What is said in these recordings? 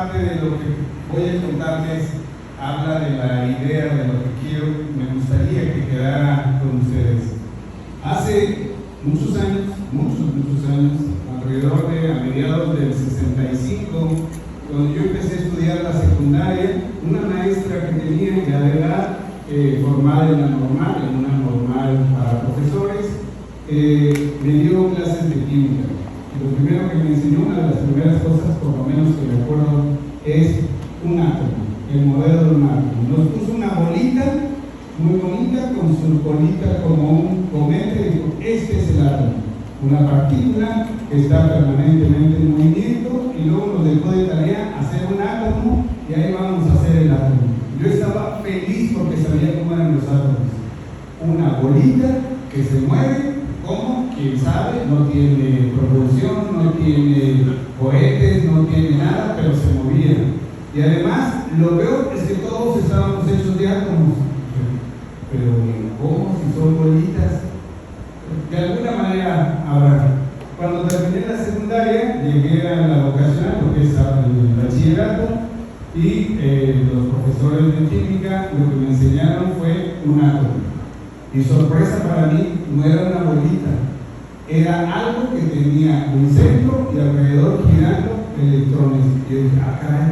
parte de lo que voy a contarles habla de la idea de lo que me gustaría que quedara con ustedes. Hace muchos años, alrededor de a mediados del 65, cuando yo empecé a estudiar la secundaria, una maestra que tenía ya de edad, formada en una normal para profesores, me dio clases de química. Y lo primero que me enseñó, una de las primeras cosas, por lo menos que me acuerdo, es un átomo, el modelo de un átomo. Nos puso una bolita muy bonita, con su colita como un cometa, y dijo: este es el átomo, una partícula que está permanentemente en movimiento, y luego nos dejó de tarea hacer un átomo, y ahí vamos a hacer el átomo. Yo estaba feliz porque sabía cómo eran los átomos. Una bolita que se mueve, ¿cómo? ¿Quién sabe? No tiene propulsión, no tiene cohetes, no tiene nada, pero se movía. Y además, lo peor es que todos estábamos hechos de átomos. Pero ¿cómo? Si son bolitas. De alguna manera habrá. Cuando terminé la secundaria, llegué a la vocacional, porque es el bachillerato, y los profesores de química lo que me enseñaron fue un átomo. Y sorpresa para mí, no era una bolita, era algo que tenía un centro y alrededor girando electrones. Y yo dije: ah, caray,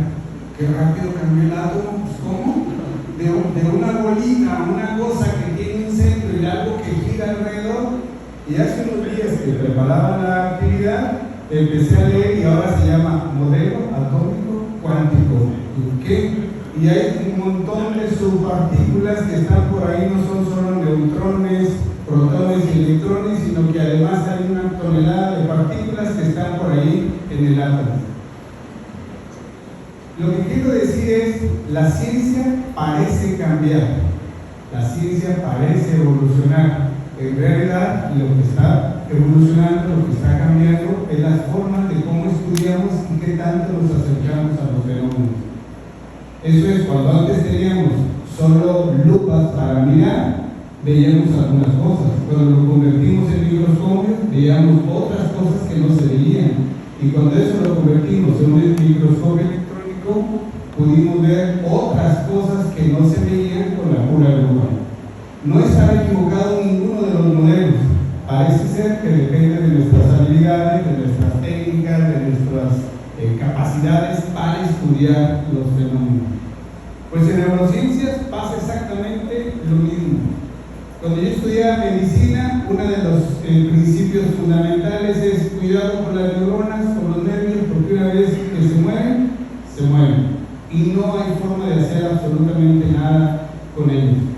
qué rápido cambió el átomo. Pues, ¿cómo? De una bolita a una cosa que tiene un centro y algo que gira alrededor. Y hace unos días que preparaba la actividad, empecé a leer, y ahora se llama modelo atómico cuántico. ¿Y qué? Y hay un montón de subpartículas que están por ahí, no son solo neutrones, protones y electrones, sino que además hay una tonelada de partículas que están por ahí en el átomo. Lo que quiero decir es, la ciencia parece cambiar, la ciencia parece evolucionar. En realidad, lo que está evolucionando, lo que está cambiando, es las formas de cómo estudiamos y qué tanto nos acercamos a los fenómenos. Eso es, cuando antes teníamos solo lupas para mirar, veíamos algunas cosas. Cuando lo convertimos en microscopio, veíamos otras cosas que no se veían. Y cuando eso lo convertimos en un microscopio electrónico, pudimos ver otras cosas que no se veían con la pura lupa. No está equivocado ninguno de los modelos. Parece ser que depende de nuestras habilidades, de nuestras técnicas, de nuestras capacidades para estudiar los fenómenos. Pues en neurociencias pasa exactamente lo mismo. Cuando yo estudiaba medicina, uno de los principios fundamentales es cuidado con las neuronas, con los nervios, porque una vez que se mueven, se mueven. Y no hay forma de hacer absolutamente nada con ellos.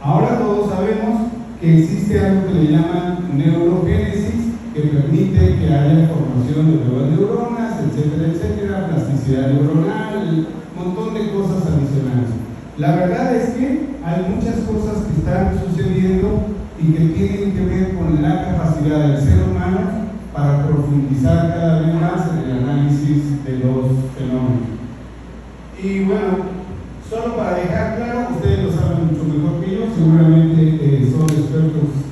Ahora todos sabemos que existe algo que le llaman neurogénesis, que permite que haya formación de nuevas neuronas, etcétera, plasticidad neuronal, un montón de cosas adicionales. La verdad es que hay muchas cosas que están sucediendo y que tienen que ver con la capacidad del ser humano para profundizar cada vez más en el análisis de los fenómenos. Y bueno, solo para dejar claro, ustedes lo saben mucho mejor que yo, seguramente son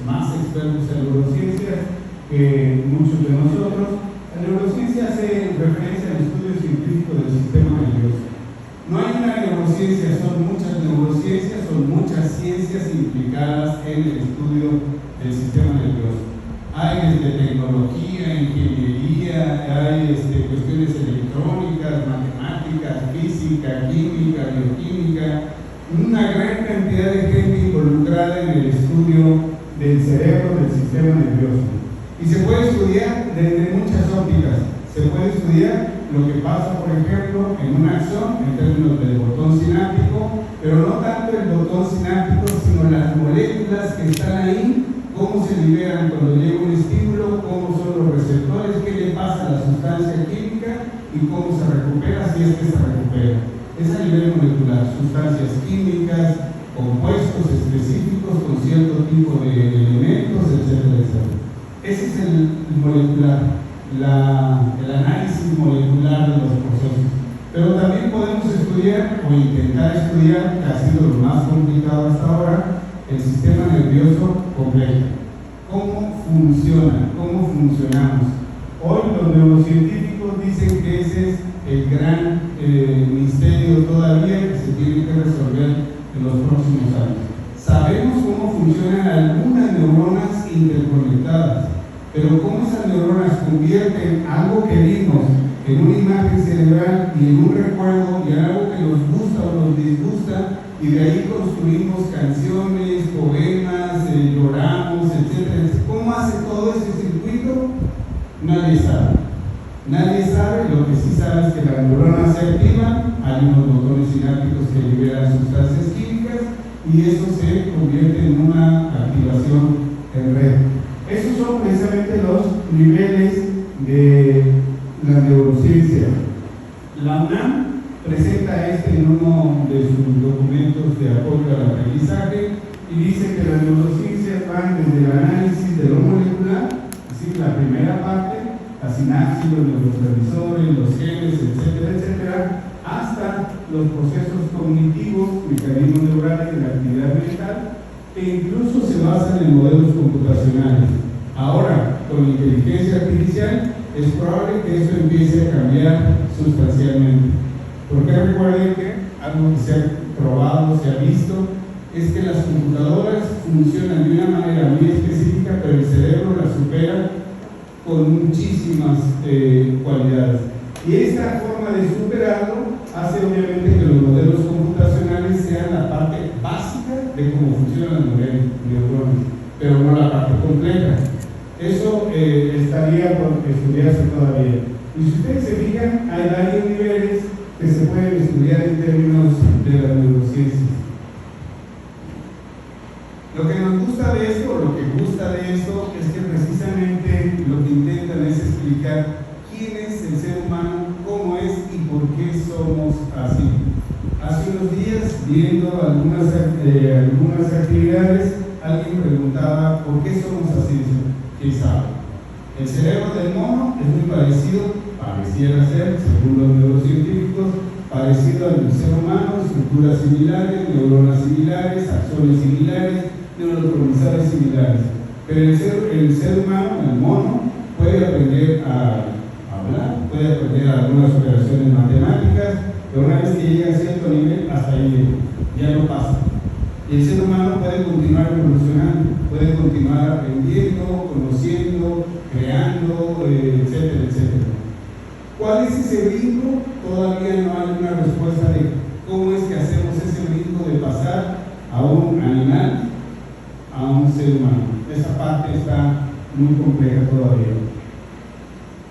más expertos en neurociencias que muchos de nosotros. La neurociencia hace referencia al estudio científico del sistema nervioso. No hay una neurociencia, son muchas neurociencias, son muchas ciencias implicadas en el estudio del sistema nervioso. Hay tecnología, ingeniería, hay cuestiones electrónicas, matemáticas, física, química, bioquímica, una gran cantidad de gente involucrada en el estudio del cerebro, del sistema nervioso. Y se puede estudiar desde muchas ópticas. Se puede estudiar lo que pasa, por ejemplo, en un axón, en términos del botón sináptico, pero no tanto el botón sináptico, sino las moléculas que están ahí, cómo se liberan cuando llega un estímulo, cómo son los receptores, qué le pasa a la sustancia química y cómo se recupera, si es que se recupera. Es a nivel molecular, sustancias químicas, compuestos específicos con cierto tipo de elementos, etcétera. Ese es el molecular, el análisis molecular de los procesos. Pero también podemos estudiar o intentar estudiar, que ha sido lo más complicado hasta ahora, el sistema nervioso complejo. ¿Cómo funciona? ¿Cómo funcionamos? Hoy los neurocientíficos dicen que ese es el gran misterio todavía que se tiene que resolver en los próximos años. Sabemos cómo funcionan algunas neuronas interconectadas, pero cómo esas neuronas convierten algo que vimos en una imagen cerebral y en un recuerdo y en algo que nos gusta o nos disgusta, y de ahí construimos canciones, poemas, lloramos, etc. ¿Cómo hace todo ese circuito? Nadie sabe. Nadie sabe. Lo que sí sabe es que las neuronas se activan, hay unos botones sinápticos que liberan sustancias químicas y eso se convierte en una activación en red. Esos son precisamente los niveles de la neurociencia. La UNAM presenta en uno de sus documentos de apoyo al aprendizaje y dice que las neurociencias van desde el análisis de lo molecular, es decir, la primera parte, la sinapsis, los neurotransmisores, los genes, etcétera, etcétera, hasta los procesos cognitivos, mecanismos neurales de la actividad mental, que incluso se basan en modelos computacionales. Ahora, con la inteligencia artificial, es probable que esto empiece a cambiar sustancialmente. Porque recuerden que algo que se ha probado, se ha visto, es que las computadoras funcionan de una manera muy específica, pero el cerebro las supera con muchísimas cualidades. Y esta forma de superarlo hace obviamente que los modelos computacionales sean la parte básica de cómo funcionan las neuronas, pero no la parte compleja. Eso estaría por estudiarse todavía. Y si ustedes se fijan, hay varios niveles que se pueden estudiar en términos de las neurociencias. Lo que nos gusta de esto, o lo que gusta de esto, es que precisamente lo que intentan es explicar quién es el ser humano, cómo es y por qué somos así. Hace unos días, viendo algunas actividades, alguien preguntaba por qué somos así. ¿Quién sabe? El cerebro del mono es muy parecido, pareciera ser, según los neurocientíficos, parecido al del ser humano, estructuras similares, neuronas similares, axones similares, neurotransmisores similares. Pero el ser humano, el mono, puede aprender a hablar, puede aprender algunas operaciones matemáticas, pero una vez que llega a cierto nivel, hasta ahí ya no pasa. Y el ser humano puede continuar evolucionando, puede continuar aprendiendo, conociendo, creando, etcétera, etcétera. ¿Cuál es ese brinco? Todavía no hay una respuesta de cómo es que hacemos ese brinco de pasar a un animal a un ser humano. Esa parte está muy compleja todavía.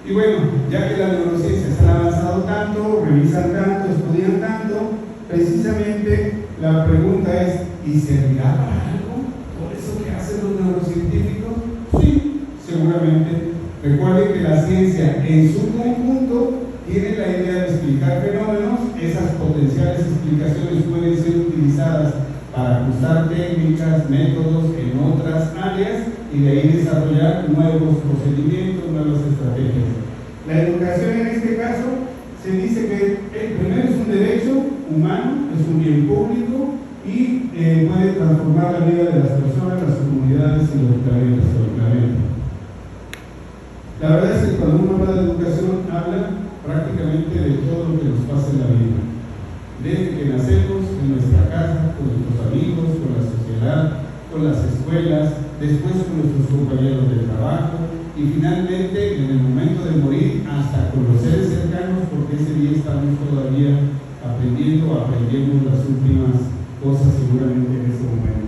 Y bueno, ya que las neurociencias han avanzado tanto, revisan tanto, estudian tanto, precisamente la pregunta es, ¿y servirá para algo por eso que hacen los neurocientíficos? Sí, seguramente. Recuerden que la ciencia en su conjunto tiene la idea de explicar fenómenos. Esas potenciales explicaciones pueden ser utilizadas para ajustar técnicas, métodos en otras áreas y de ahí desarrollar nuevos procedimientos, nuevas estrategias. La educación en este caso se dice que primero es un derecho humano, es un bien público y puede transformar la vida de las personas, las comunidades y los planetas o el planeta. La verdad es que cuando uno habla de educación, habla prácticamente de todo lo que nos pasa en la vida. Desde que nacemos, en nuestra casa, con nuestros amigos, con la sociedad, con las escuelas, después con nuestros compañeros de trabajo y finalmente en el momento de morir hasta con los seres cercanos, porque ese día estamos todavía aprendiendo las últimas cosas seguramente en ese momento.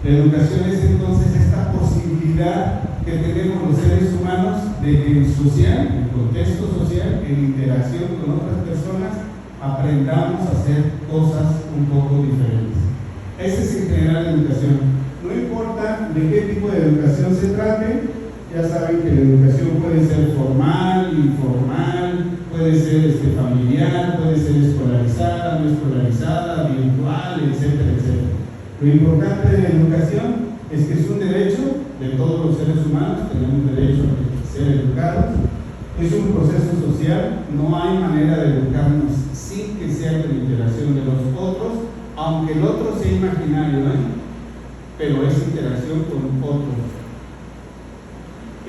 La educación es entonces esta posibilidad que tenemos los seres humanos de que en social, en contexto social, en interacción con otras personas, aprendamos a hacer cosas un poco diferentes. Esa es en general la educación. No importa de qué tipo de educación se trate, ya saben que la educación puede ser formal, informal, puede ser familiar, puede ser escolarizada, no escolarizada, virtual, etcétera, etcétera. Lo importante de la educación es que es un derecho de todos los seres humanos, tenemos derecho a ser educados, es un proceso social, no hay manera de educarnos sin que sea con la interacción de los otros, aunque el otro sea imaginario, pero es interacción con otros.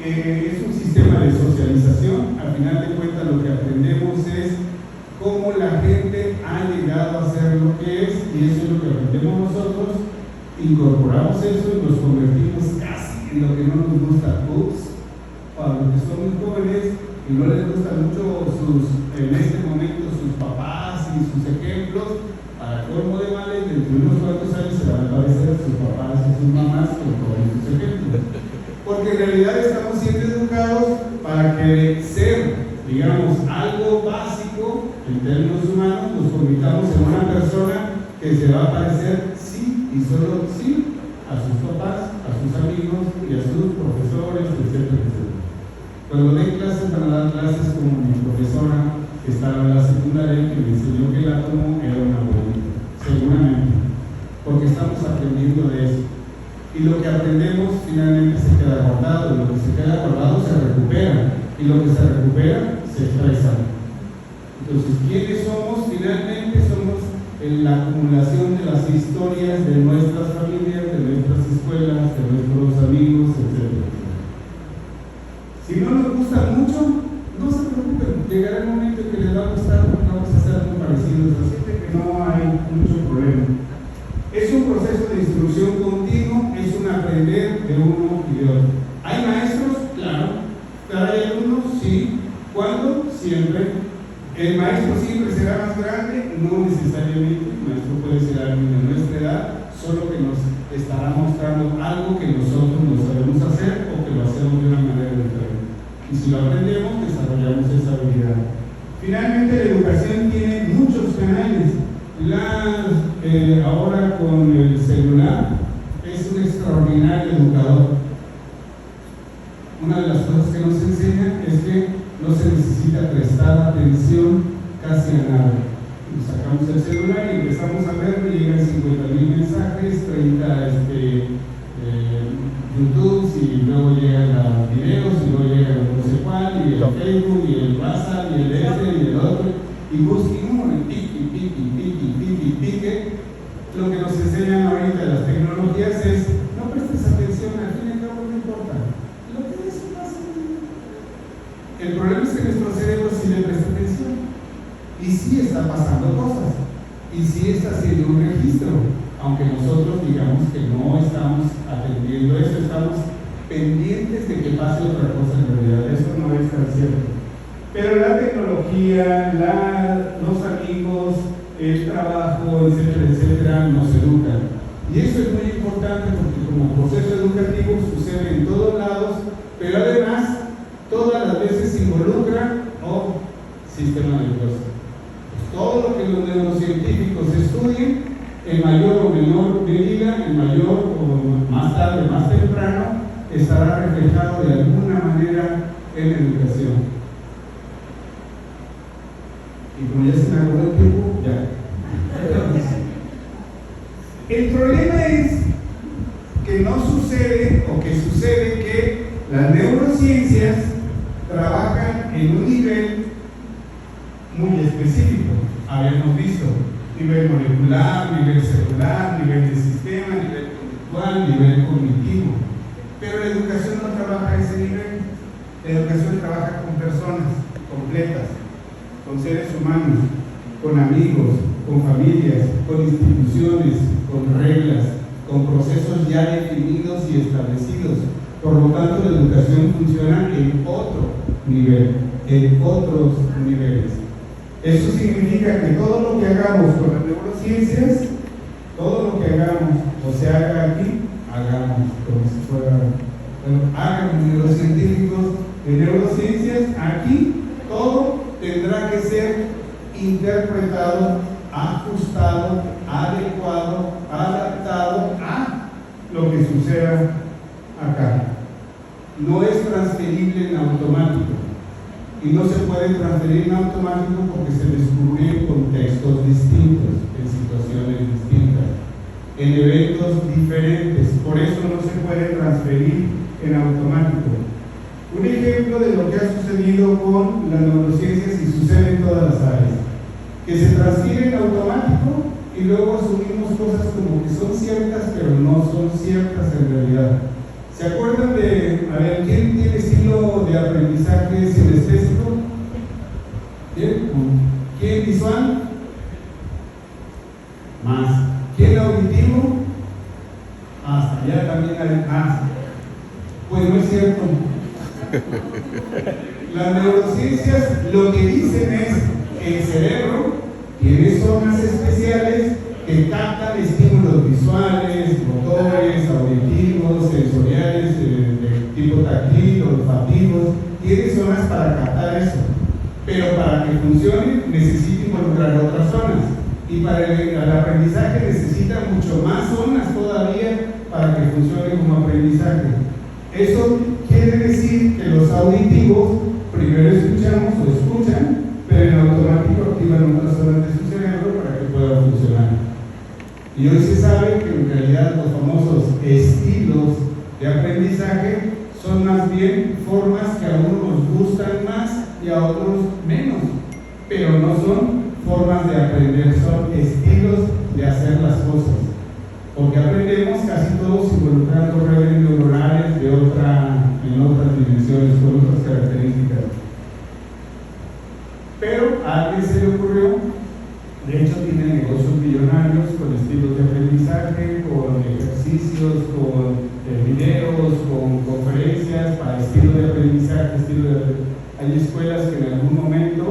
Es un sistema de socialización, al final de cuentas lo que aprendemos es cómo la gente ha llegado a ser lo que es, y eso es lo que aprendemos nosotros, incorporamos eso y nos convertimos casi en lo que no nos gusta. Para los que son muy jóvenes y no les gustan mucho en este momento sus papás y sus ejemplos, para colmo de males, dentro de unos cuantos años se van a aparecer sus papás y sus mamás con todos sus ejemplos. Porque en realidad estamos siendo educados para que ser, digamos, algo básico en términos humanos, nos convirtamos en una persona que se va a parecer sí y solo sí a sus papás, a sus amigos y a sus profesores, etcétera, etcétera. Cuando doy clases, van a dar clases como mi profesora que estaba en la secundaria, que me enseñó que el átomo era una bolita, seguramente, porque estamos aprendiendo de eso. Y lo que aprendemos finalmente se queda guardado, y lo que se queda guardado se recupera, y lo que se recupera se expresa. Entonces, ¿quiénes somos? Finalmente somos en la acumulación de las historias de nuestras familias, de nuestras escuelas, de nuestros amigos, etc. Si no nos gusta mucho, no se preocupen, llegará el momento en que les va a gustar porque vamos a ser muy parecidos, así que no hay mucho problema. Es un proceso de instrucción continuo, es un aprender de uno y de otro. ¿Hay maestros? Claro. ¿Hay alumnos? Sí. ¿Cuándo? Siempre. ¿El maestro siempre será más grande? No necesariamente. El maestro puede ser alguien de nuestra edad, solo que nos estará mostrando algo que nosotros no sabemos hacer o que lo hacemos de una manera diferente. Y si lo aprendemos, desarrollamos esa habilidad. Finalmente, la educación tiene muchos canales. Ahora con el celular es un extraordinario educador. Una de las cosas que nos enseña es que no se necesita prestar atención casi a nada. Sacamos el celular y empezamos a ver, y llegan 50,000 mensajes, 30 YouTube, y luego llegan los videos, y luego llegan no sé cuál, y el Facebook, y el WhatsApp, y el y el otro, y busquen uno en pique. Lo que nos enseñan ahorita las tecnologías es, no prestes atención, al fin y al cabo no importa. Lo que es pasa. El problema es que nuestro cerebro sí le presta atención, y sí está pasando cosas, y sí está haciendo un registro, aunque nosotros digamos que no estamos atendiendo eso, estamos pendientes de que pase otra cosa en realidad. Eso no es tan cierto. Pero la tecnología, los amigos, el trabajo, etcétera, etcétera, nos educan. Y eso es muy importante porque como proceso educativo sucede en todos lados, pero además todas las veces involucra sistema nervioso. Todo lo que los neurocientíficos estudien, en mayor o menor medida, en mayor o más tarde, más temprano, estará reflejado de alguna manera en la educación. Y como ya se me acabó el tiempo, ya. El problema es que no sucede, o que sucede que las neurociencias trabajan en un nivel muy específico. Habíamos visto nivel molecular, nivel celular, nivel de sistema, nivel conductual, nivel cognitivo. Pero la educación no trabaja a ese nivel. La educación trabaja con personas completas, con seres humanos, con amigos, con familias, con instituciones, con reglas, con procesos ya definidos y establecidos. Por lo tanto, la educación funciona en otro nivel, en otros niveles. Eso significa que todo lo que hagamos con las neurociencias, todo lo que hagamos o se haga aquí, hagamos como si fuera, hagan neurocientíficos de neurociencias, aquí todo tendrá que ser interpretado, ajustado, adecuado, adaptado a lo que suceda acá. No es transferible en automático. Y no se puede transferir en automático porque se descubre en contextos distintos, en situaciones distintas, en eventos diferentes. Por eso no se puede transferir en automático. Un ejemplo de lo que ha sucedido con las neurociencias y sucede en todas las áreas, que se transfiere en automático y luego asumimos cosas como que son ciertas, pero no son ciertas en realidad. ¿Se acuerdan de, quién tiene estilo de aprendizaje sinestésico? ¿Bien? ¿Quién visual? Más. ¿Quién auditivo? Hasta allá también hay más. Pues no es cierto. Las neurociencias lo que dicen es el cerebro tiene zonas especiales que captan estímulos visuales, motores, auditivos, sensoriales, de tipo táctil, olfativos. Tiene zonas para captar eso, pero para que funcione necesita involucrar otras zonas, y para el aprendizaje necesita mucho más zonas todavía para que funcione como aprendizaje. Eso quiere decir que los auditivos primero escuchamos o escuchan, pero en automático activan otras zonas de su cerebro para que pueda funcionar. Y hoy se sabe que en realidad los famosos estilos de aprendizaje son más bien formas que a unos nos gustan más y a otros menos, pero no son formas de aprender, son estilos de hacer las cosas, porque aprendemos casi todos involucrando redes neuronales en otras dimensiones, con otras características. Pero a alguien se le ocurrió, de hecho tiene negocios millonarios con estilos de aprendizaje, con ejercicios, con videos, con conferencias para estilos de aprendizaje, hay escuelas que en algún momento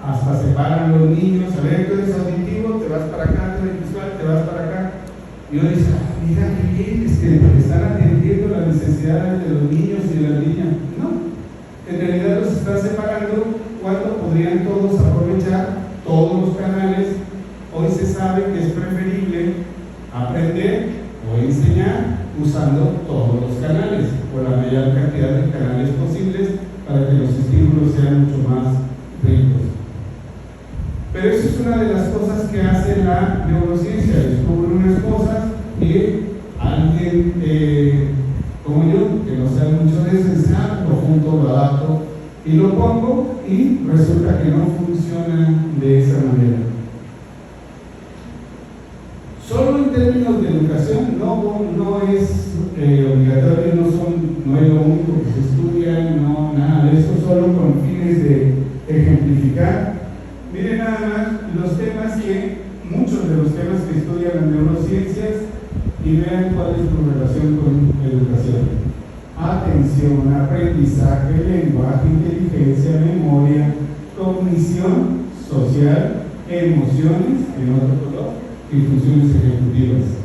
hasta separan los niños. A ver, tú eres auditivo, te vas para acá, tú eres visual, te vas para acá. Y uno dice, mira qué bien, es que están atendiendo las necesidades de los niños y de las niñas. No, en realidad los están separando cuando podrían todos aprovechar todos los canales. Hoy se sabe que es preferible aprender o enseñar usando todos los canales, o la mayor cantidad de canales posibles, para que los estímulos sean mucho más ricos. Pero eso es una de las cosas que hace la neurociencia. Descubre unas cosas y alguien como yo, que no sabe mucho de eso, dice, lo junto, lo adapto y lo pongo, y resulta que no funciona de esa manera. Solo en términos de educación no es obligatorio, no es lo único que se estudia, no nada de eso, solo con fines de ejemplificar. Miren nada más muchos de los temas que estudian las neurociencias, y vean cuál es su relación con educación. Atención, aprendizaje, lenguaje, inteligencia, memoria, cognición social, emociones, en otro color, y funciones ejecutivas.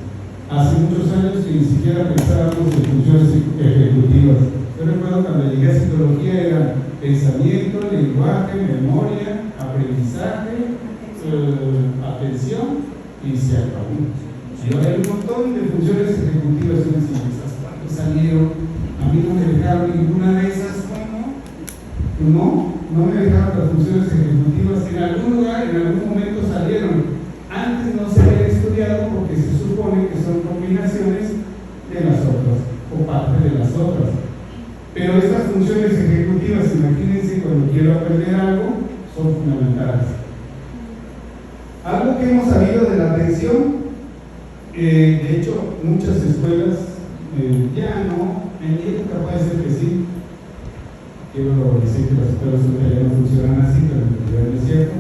Hace muchos años que ni siquiera pensábamos en funciones ejecutivas. Yo recuerdo cuando llegué a psicología era pensamiento, lenguaje, memoria, aprendizaje, atención, y se acabó. Y ahora hay un montón de funciones ejecutivas y esas cuando salieron, a mí no me dejaron ninguna de esas. No me dejaron las funciones ejecutivas. En algún lugar, en algún momento salieron. Antes no se habían estudiado porque se supone que son combinaciones de las otras o parte de las otras. Pero estas funciones ejecutivas, imagínense, cuando quiero aprender algo, son fundamentales. Algo que hemos sabido de la atención, de hecho, muchas escuelas ya no, en mi época puede ser que sí. Quiero decir que las escuelas ya no funcionan así, pero en realidad no es cierto.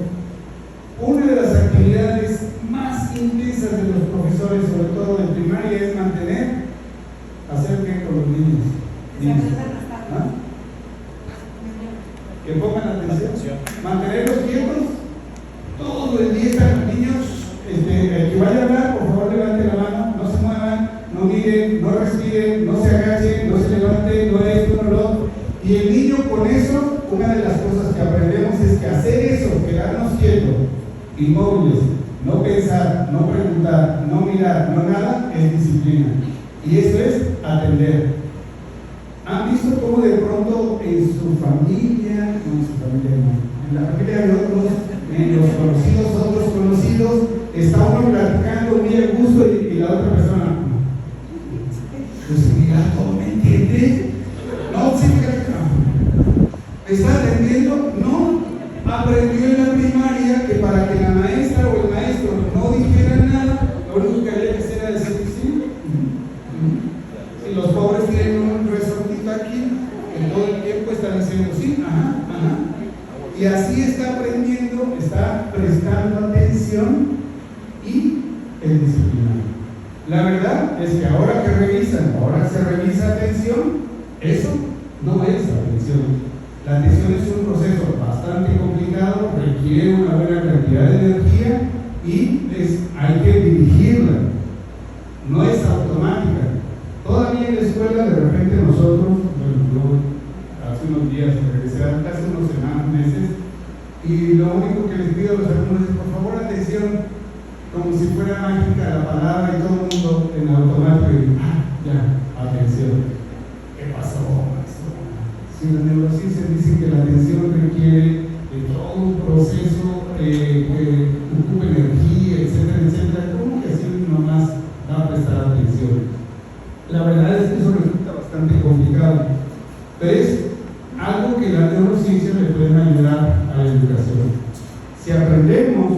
Una de las actividades más intensas de los profesores, sobre todo de primaria, es hacer que con los niños. ¿Ah? Que pongan atención, mantenerlos quietos, todo el día están los niños. El que vaya a hablar, por favor levante la mano, no se muevan, no miren, no respiren, no se agachen, no se levanten, no esto, no lo otro. Y el niño con eso, una de las cosas que aprendemos es que hacer eso, quedarnos quietos, inmóviles, no pensar, no preguntar, no mirar, no nada, es disciplina. Y eso es atender. ¿Han visto cómo de pronto en su familia, no en su familia, no, en la familia de otros, en los conocidos, otros conocidos, está uno platicando muy a gusto y la otra persona, pues mira, ¿cómo me entiendes? No, sí, no. ¿Está atendiendo? No. Aprendió en la primaria que para que la maestra o el maestro no dijera nada, lo único que había que hacer era decir sí. Y los pobres tienen un resortito aquí, que todo el tiempo están diciendo sí, ajá. Y así está aprendiendo, está prestando atención y el disciplinado. La verdad es que ahora se revisa atención, eso no es atención. La atención es un proceso bastante complicado, requiere una buena cantidad de energía y hay que dirigirla. No es automática. Todavía en la escuela, de repente nosotros, yo hace unos días regresé a hace unas semanas, meses, y lo único que les pido a los alumnos es, por favor, atención, como si fuera mágica la palabra y todo el mundo en automático, y ya, atención. ¿Qué pasó, maestro? Si la neurociencia dice que la atención requiere de todo un proceso que ocupe energía, etcétera, etcétera, ¿cómo que así nomás va a prestar atención? La verdad es que eso resulta bastante complicado, pero es algo que la neurociencia le puede ayudar a la educación. Si aprendemos,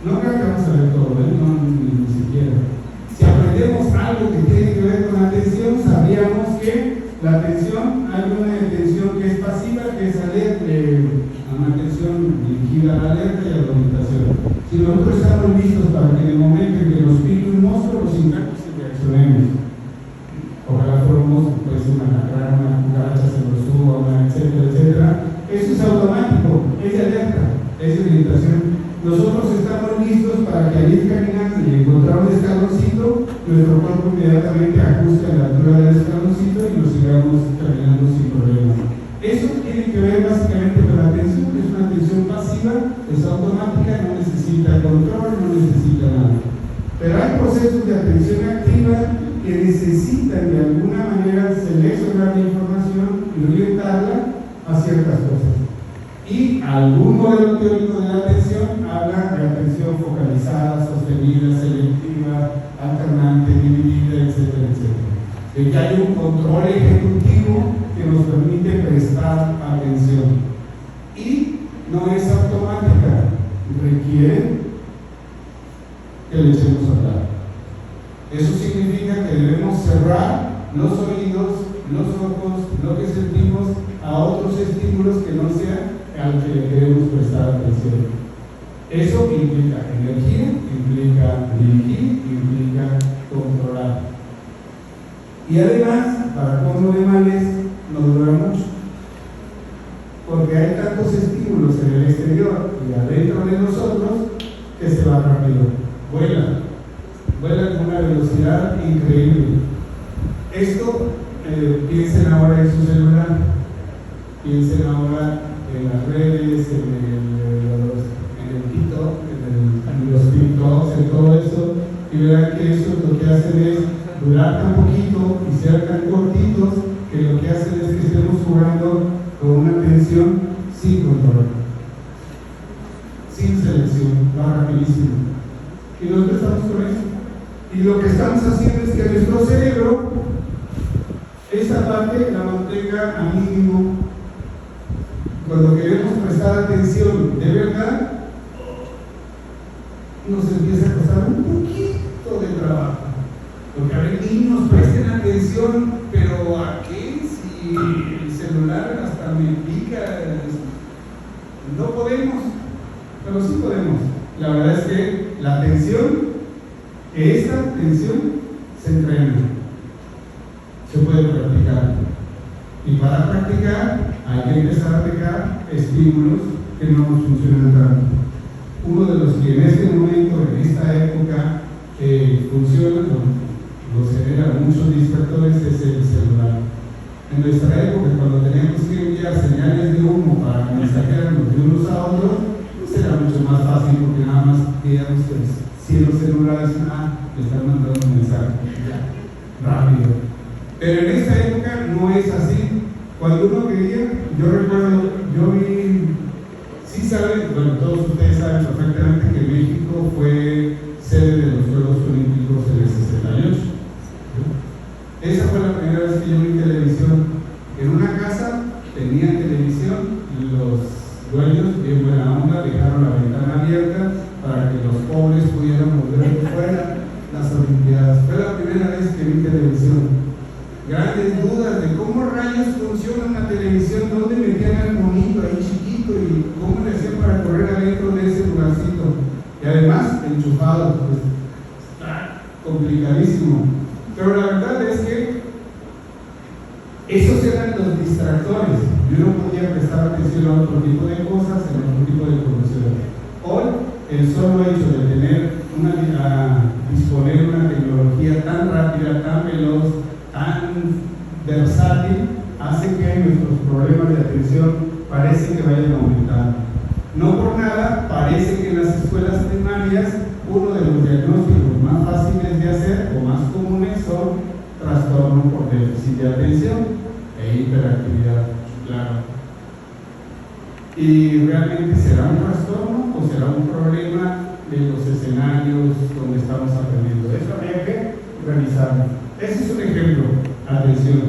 no creo que vamos a ver todo, ni siquiera. Si aprendemos algo que tiene que ver con la atención, sabríamos que la atención, hay una atención que es pasiva, que es una atención dirigida a la alerta y a la orientación. Si nosotros estamos listos para que en el momento en que nos pique un monstruo, los impactos reaccionemos. Ojalá fuéramos pues una cucaracha se nos suba, etcétera, etcétera. Eso es automático, es de alerta, es de orientación. Nosotros estamos listos para que al ir caminando y encontrar un escaloncito, nuestro cuerpo inmediatamente ajusta a la altura del escaloncito y nos sigamos caminando sin problemas. Eso tiene que ver básicamente con la atención, que es una atención pasiva, es automática, no necesita control, no necesita nada. Pero hay procesos de atención activa que necesitan de alguna manera seleccionar la información y orientarla a ciertas cosas. Y algún modelo teórico de la atención habla de atención focalizada, sostenida, selectiva, alternante, dividida, etcétera, etcétera. De que hay un control ejecutivo que nos permite prestar atención. Y no es automática, requiere que le echemos a hablar. Eso significa que debemos cerrar los oídos, los ojos, lo que sentimos a otros estímulos que no sean al que le queremos prestar atención. Eso implica energía, implica dirigir, implica controlar. Y además, para colmo de males, no dura mucho, porque hay tantos estímulos en el exterior y adentro de nosotros que se va rápido. Vuela con una velocidad increíble. Esto, piensen ahora en su celular, piensen ahora en las redes, en el TikTok, en los TikToks, en todo eso, y verán que eso lo que hacen es durar tan poquito y ser tan cortitos que lo que hacen es que estemos jugando con una atención sin control, sin selección, va rapidísimo. Y nosotros estamos con eso. Y lo que estamos haciendo es que nuestro cerebro, esa parte la mantenga a mínimo. Cuando queremos prestar atención de verdad, nos empieza a costar un poquito de trabajo. Porque a ver, niños, presten atención, pero ¿a qué? Si el celular hasta me pica, no podemos, pero sí podemos. La verdad es que la atención, esta atención se entrena, se puede practicar. Y para practicar hay que empezar a aplicar estímulos que no nos funcionan tanto. Uno de los que en este momento, en esta época, funciona, nos genera muchos distractores, es el celular. En nuestra época, cuando teníamos que enviar señales de humo para mensajearnos de unos a otros, pues era mucho más fácil porque nada más digamos que si los celulares le están mandando un mensaje ya, rápido. Pero en esta época no es así. Cuando uno quería, yo recuerdo, yo vi, sí saben, bueno, todos ustedes saben perfectamente que México fue sede de los Juegos Olímpicos en el 68. Esa fue la primera vez que yo vi televisión. En una casa tenían televisión, los dueños, bien buena onda, dejaron la ventana abierta para que los pobres pudieran volver de fuera las Olimpiadas. Fue la primera vez que vi televisión. Grandes dudas de cómo rayos funciona una televisión, dónde metían al monito ahí chiquito y cómo le hacían para correr adentro de ese lugarcito. Y además, enchufado, pues está complicadísimo. Pero la verdad es que esos eran los distractores. Yo no podía prestar atención a otro tipo de cosas, en otro tipo de condiciones. Hoy, el solo hecho de disponer una tecnología tan rápida, tan veloz, tan versátil, hace que nuestros problemas de atención parece que vayan aumentando. No por nada, parece que en las escuelas primarias uno de los diagnósticos más fáciles de hacer o más comunes son trastorno por déficit de atención e hiperactividad, claro. ¿Y realmente será un trastorno o será un problema de los escenarios donde estamos aprendiendo? Eso habría que revisarlo. Ese es un ejemplo. Atención.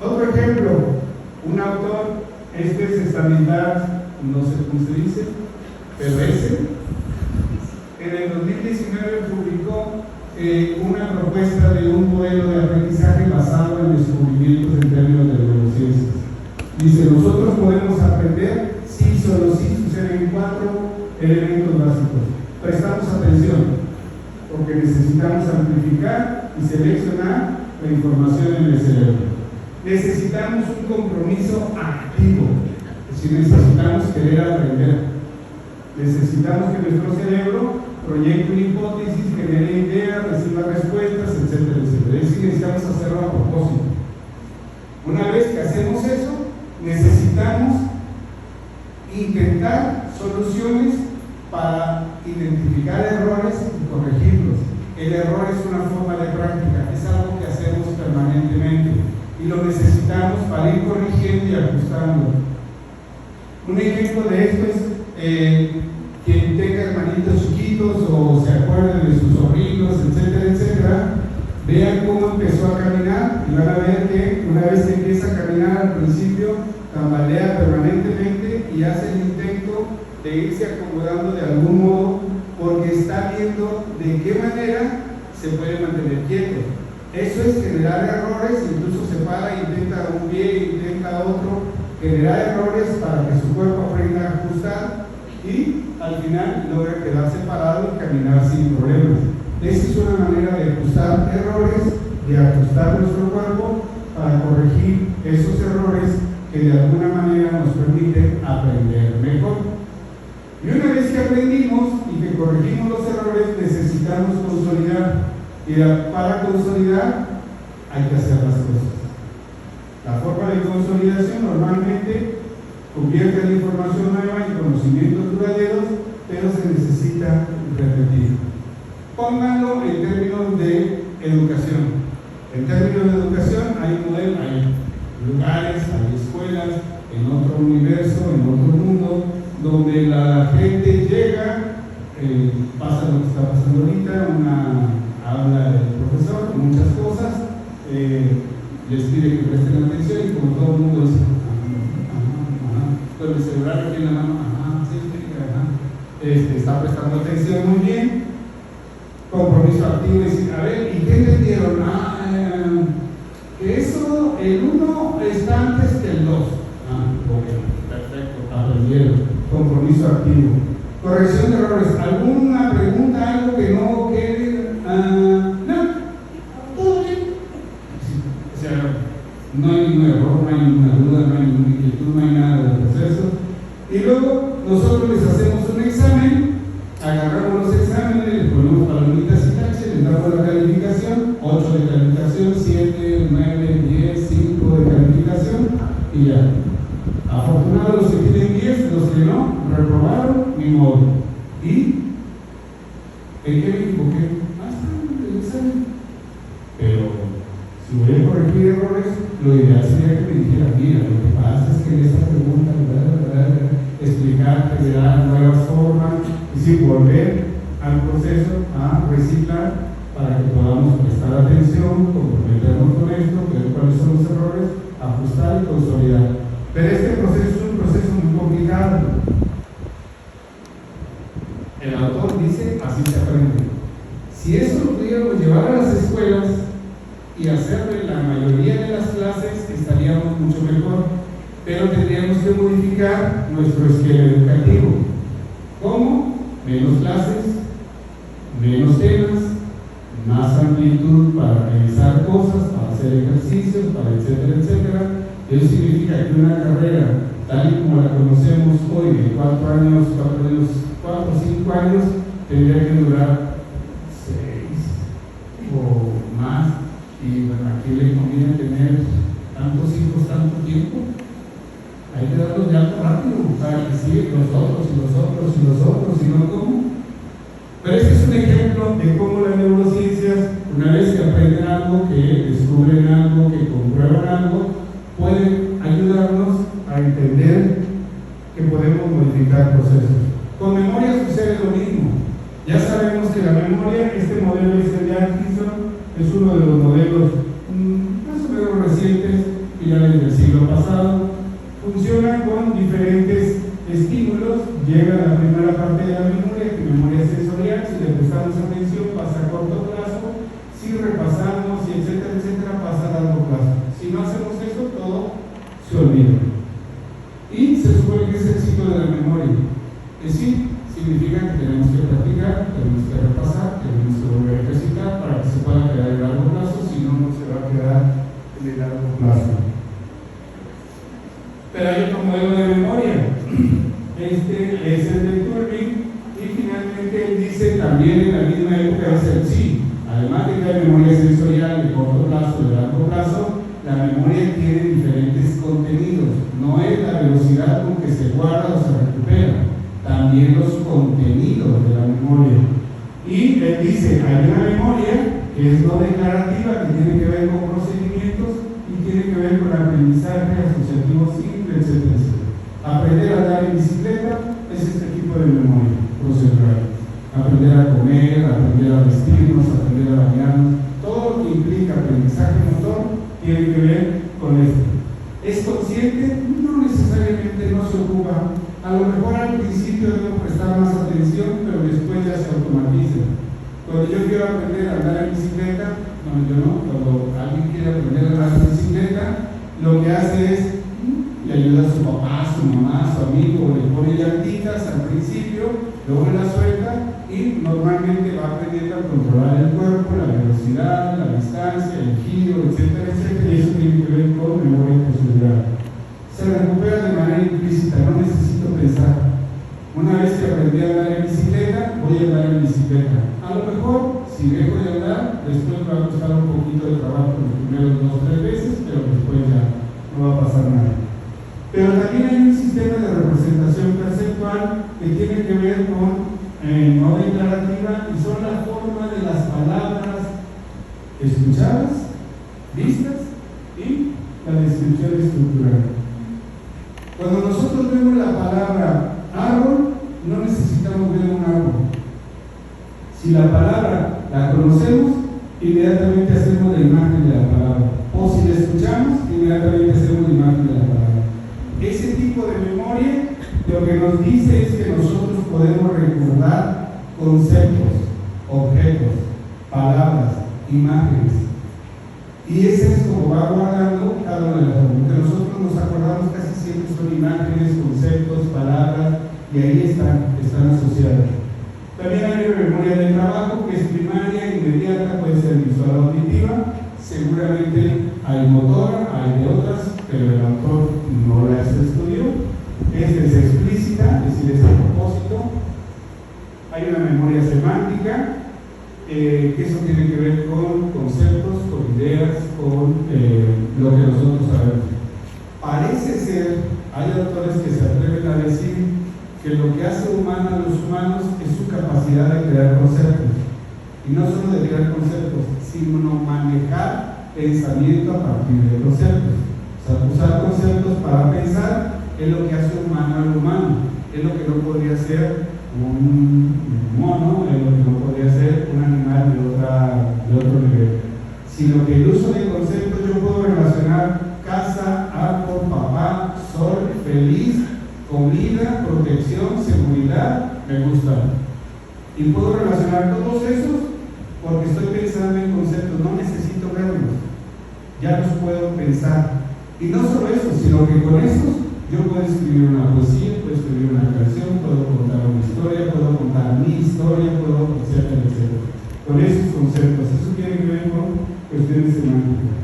Otro ejemplo, un autor, este es Stanislav, no sé cómo se dice, pero en el 2019 publicó una propuesta de un modelo de aprendizaje basado en descubrimientos en términos de neurociencias. Dice, nosotros podemos aprender si solo si suceden 4 elementos básicos. Prestamos atención, porque necesitamos amplificar y seleccionar la información en el cerebro. Necesitamos un compromiso activo, es decir, necesitamos querer aprender. Necesitamos que nuestro cerebro proyecte una hipótesis, genere ideas, reciba respuestas, etcétera, etcétera. Es decir, necesitamos hacerlo a propósito. Una vez que hacemos eso, necesitamos intentar soluciones para identificar errores y corregirlos. El error es una forma de práctica, es algo que hacemos permanentemente y lo necesitamos para ir corrigiendo y ajustando. Un ejemplo de esto es quien tenga hermanitos chiquitos o se acuerde de sus sobrinos, etcétera, etcétera. Vean cómo empezó a caminar y van a ver que una vez que empieza a caminar al principio tambalea permanentemente y hace el intento de irse acomodando de algún modo porque está viendo de qué manera se puede mantener quieto. Eso es generar errores, incluso se para, intenta un pie, intenta otro, generar errores para que su cuerpo aprenda a ajustar y al final logra quedarse parado y caminar sin problemas. Esa es una manera de ajustar errores, de ajustar nuestro cuerpo para corregir esos errores que de alguna manera nos permiten aprender mejor. Y una vez que aprendimos y que corregimos los errores, necesitamos consolidar. Y para consolidar hay que hacer las cosas. La forma de consolidación normalmente convierte la información nueva en conocimientos duraderos, pero se necesita repetir. Pónganlo en términos de educación. En términos de educación hay modelos, hay lugares, hay escuelas, en otro universo, en otro mundo, donde la gente llega, pasa lo que está pasando ahorita, habla el profesor, muchas cosas, les pide que presten atención y como todo el mundo dice, con el celular aquí en la mano, está prestando atención muy bien, compromiso activo, decir, a ver, ¿y qué entendieron? Que eso, el 1 está antes que el 2. Ok, perfecto, aprendieron. Compromiso activo. Corrección de errores. ¿Alguna pregunta, algo que no quede? No, todo bien. O sea, no hay ningún error, no hay ninguna duda, no hay ninguna inquietud, no hay nada del proceso. Y luego nosotros les hacemos un examen, agarramos los exámenes, les ponemos palomitas y taches, les damos la calificación, 8 de calificación, 7, 9, 10, 5 de calificación y ya. Afortunados los que tienen 10, los que no, reprobaron, ni modo. ¿Y en qué me equivoqué? El examen. Pero si voy a corregir errores, lo ideal sería que me dijera, mira, lo que pasa es que en esta pregunta, explicarte, dar nuevas formas, y sí, volver al proceso a reciclar para que podamos prestar atención, comprometernos con esto, ver cuáles son los errores, ajustar y consolidar. Pero este proceso es un proceso muy complicado. El autor dice, así se aprende. Si eso lo pudiéramos llevar a las escuelas y hacerlo en la mayoría de las clases, estaríamos mucho mejor. pero tendríamos que modificar nuestro esquema educativo. ¿Cómo? Menos clases, menos temas, más amplitud para revisar cosas, para hacer ejercicios, para etcétera, etcétera. Eso significa que una carrera, tal y como la conocemos hoy, de 4 o 5 años, tendría que durar 6 o más. Y bueno, ¿a quién le conviene tener tantos hijos tanto tiempo? Hay que darlos ya rápido, para que sí, los otros, y no cómo. Pero este es un ejemplo de cómo las neurociencias, una vez que aprenden algo, que descubren algo, que comprueban algo, pueden ayudarnos a entender que podemos modificar procesos. Con memoria sucede lo mismo. Ya sabemos que la memoria, este modelo es el de Atkinson, es uno de los modelos más o menos recientes, finales del siglo pasado. Funciona con diferentes estímulos, llega a la primera parte de la memoria, que es memoria sensorial. Si le prestamos atención pasa a corto plazo, si repasamos y etcétera, etcétera, pasa a largo plazo. Si no hacemos eso, todo se olvida. Y se supone que es el ciclo de la memoria. Es decir, significa que tenemos que practicar, tenemos que repasar, tenemos que volver a ejercitar para que se pueda quedar en largo plazo, si no, no se va a quedar en el largo plazo. Pero hay otro modelo de memoria. Este es el de Turing, y finalmente él dice también en la misma época, dice sí, además de que hay memoria sensorial de corto plazo, de largo plazo, la memoria tiene diferentes contenidos. No es la velocidad con que se guarda o se recupera, también los contenidos de la memoria. Y él dice, hay una memoria que es no declarativa, que tiene que ver con procedimientos y tiene que ver con aprendizaje asociativo simple, etcétera, etcétera. Aprender a andar en bicicleta es este tipo de memoria procedural. Aprender a comer, aprender a vestirnos, aprender a bañarnos, todo lo que implica aprendizaje motor tiene que ver con esto. ¿Es consciente? No necesariamente, no se ocupa. A lo mejor al principio debo prestar más atención, pero después ya se automatiza. Cuando yo quiero aprender a andar en bicicleta, cuando alguien quiere aprender a andar en bicicleta, lo que hace es le ayuda a su papá, a su mamá, a su amigo, le pone llantitas al principio, luego la suelta y normalmente va aprendiendo a controlar el cuerpo, la velocidad, la distancia, el giro, etcétera, etcétera, y eso tiene que ver con memoria procedural. Se recupera de manera implícita, no necesito pensar. Una vez que aprendí a andar en bicicleta, voy a andar en bicicleta. A lo mejor, si dejo de andar, después me va a costar un poquito de trabajo los primeros 2 o 3 veces, pero después ya no va a pasar nada. Pero también hay un sistema de representación perceptual que tiene que ver con no declarativa, y son la forma de las palabras escuchadas, vistas y la descripción estructural. Cuando nosotros vemos la palabra árbol, no necesitamos ver un árbol. Si la palabra la conocemos, inmediatamente hacemos la imagen de la palabra. O si la escuchamos, inmediatamente hacemos la imagen de la palabra. Ese tipo de memoria lo que nos dice es que nosotros podemos recordar conceptos, objetos, palabras, imágenes. Y ese es como va guardando cada una de las cosas. Que nosotros nos acordamos casi siempre son imágenes, conceptos, palabras, y ahí están asociadas. También hay una memoria de trabajo que es primaria, inmediata, puede ser visual, auditiva. Seguramente hay motora, hay de otras, pero el autor no las estudió. Esta es explícita, es decir, es a propósito. Hay una memoria semántica, que eso tiene que ver con conceptos, con ideas, con lo que nosotros sabemos. Parece ser, hay autores que se atreven a decir que lo que hace humano a los humanos es su capacidad de crear conceptos. Y no solo de crear conceptos, sino manejar pensamiento a partir de conceptos. O sea, usar conceptos para pensar es lo que hace humano al humano. Es lo que no podría ser un mono, es lo que no podría ser un animal de otro nivel. Sino que el uso de conceptos, yo puedo relacionar casa, árbol, papá, sol, feliz, comida, protección, seguridad, me gusta. Y puedo relacionar todos esos porque estoy pensando en conceptos, no necesito verlos, ya los puedo pensar. Y no solo eso, sino que con esos yo puedo escribir una poesía, puedo escribir una canción, puedo contar una historia, puedo contar mi historia, puedo, etcétera, etcétera. Con esos conceptos, eso tiene que ver con cuestiones semánticas.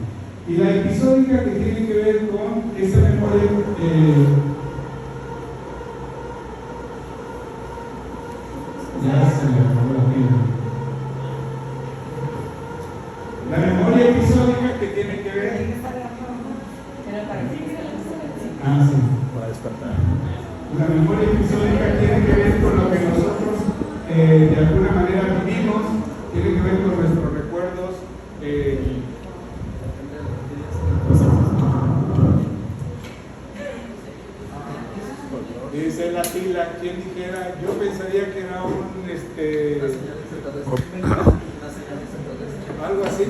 Y la episódica, que tiene que ver con esa memoria, ya se me acabó la pila. La memoria episódica, que tiene que ver. Sí. Para despertar. La memoria episódica tiene que ver con lo que nosotros de alguna manera vivimos, tiene que ver con nuestros recuerdos. Dice la pila, ¿quién dijera? Yo pensaría que era algo así.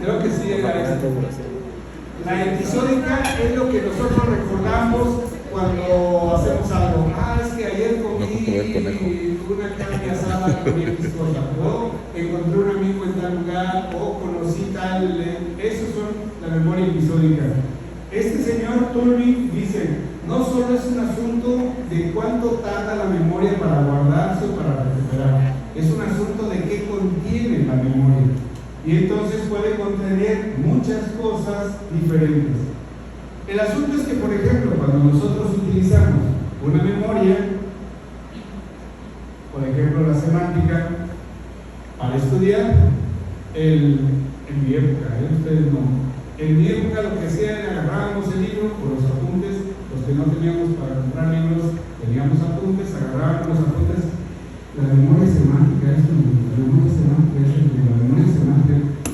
Creo que sí era eso. La episódica es lo que nosotros recordamos cuando hacemos algo. Es que ayer comí una carne asada con mi esposa, o encontré un amigo en tal lugar, o conocí tal. Esos son la memoria episódica. Este señor Turing dice: no solo es un asunto de cuánto tarda la memoria para guardarse o para recuperar, es un asunto de qué contiene la memoria. Y entonces puede contener muchas cosas diferentes. El asunto es que, por ejemplo, cuando nosotros utilizamos una memoria, por ejemplo la semántica, para estudiar, en mi época, ustedes no, en mi época lo que hacía era agarrábamos el libro con los apuntes, los que no teníamos para comprar libros, teníamos apuntes, agarrábamos los apuntes. La memoria semántica es la memoria semántica.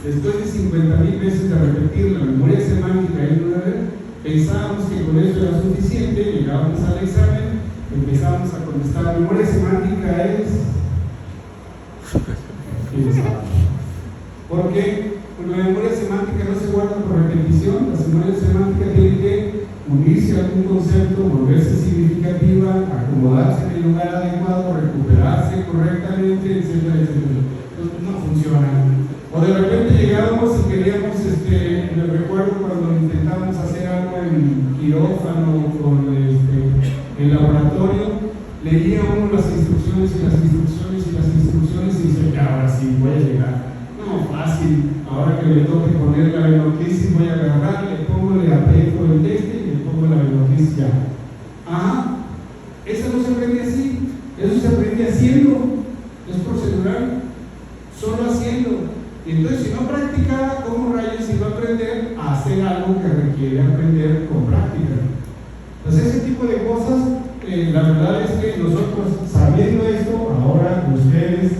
Después de 50,000 veces de repetir la memoria semántica en una vez, pensábamos que con eso era suficiente, llegábamos al examen, empezábamos a contestar. La memoria semántica es porque la memoria semántica no se guarda por repetición. La memoria semántica tiene que unirse a algún concepto, volverse significativa, acomodarse en el lugar adecuado, recuperarse correctamente, etcétera, etcétera. Entonces no funciona. O de repente llegábamos y queríamos, me recuerdo cuando intentábamos hacer algo en quirófano con el laboratorio, leía uno las instrucciones y las instrucciones y las instrucciones y dice: ya, ahora sí voy a llegar. No, fácil. Ahora que me toque poner la venoclisis, voy a agarrar, le pongo, le aprieto el texto y le pongo la venoclisis ya. Eso no se aprende así, eso se aprende haciendo, es procedural, solo haciendo. Y entonces, si no practicaba, ¿cómo rayos iba a aprender a hacer algo que requiere aprender con práctica? Entonces, ese tipo de cosas, la verdad es que nosotros, sabiendo esto, ahora ustedes,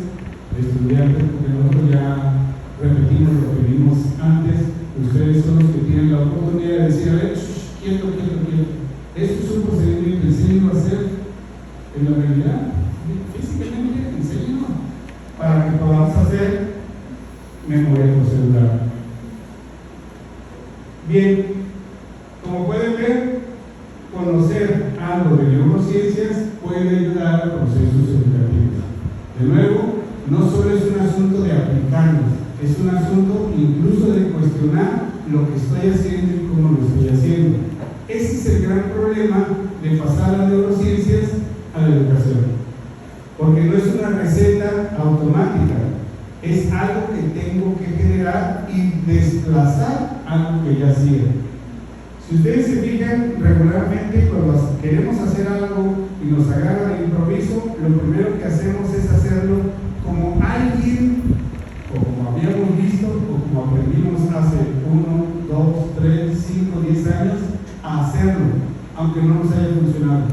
estudiantes, porque nosotros ya repetimos lo que vimos antes, ustedes son los que tienen la oportunidad de decir: a ver, quieto. Esto es un procedimiento, enséñalo a hacer en la realidad, físicamente, enséñalo, para que podamos hacer memoria procedural. Bien, como pueden ver, conocer algo de neurociencias puede ayudar a procesos educativos. De nuevo, no solo es un asunto de aplicarlos, es un asunto incluso de cuestionar lo que estoy haciendo y cómo lo estoy haciendo. Ese es el gran problema de pasar las neurociencias a la educación, porque no es una receta automática, es algo que tengo que generar y desplazar algo que ya hacía. Si ustedes se fijan, regularmente cuando queremos hacer algo y nos agarra de improviso, lo primero que hacemos es hacerlo como alguien, o como habíamos visto, o como aprendimos hace 1, 2, 3, 5, 10 años, a hacerlo, aunque no nos haya funcionado.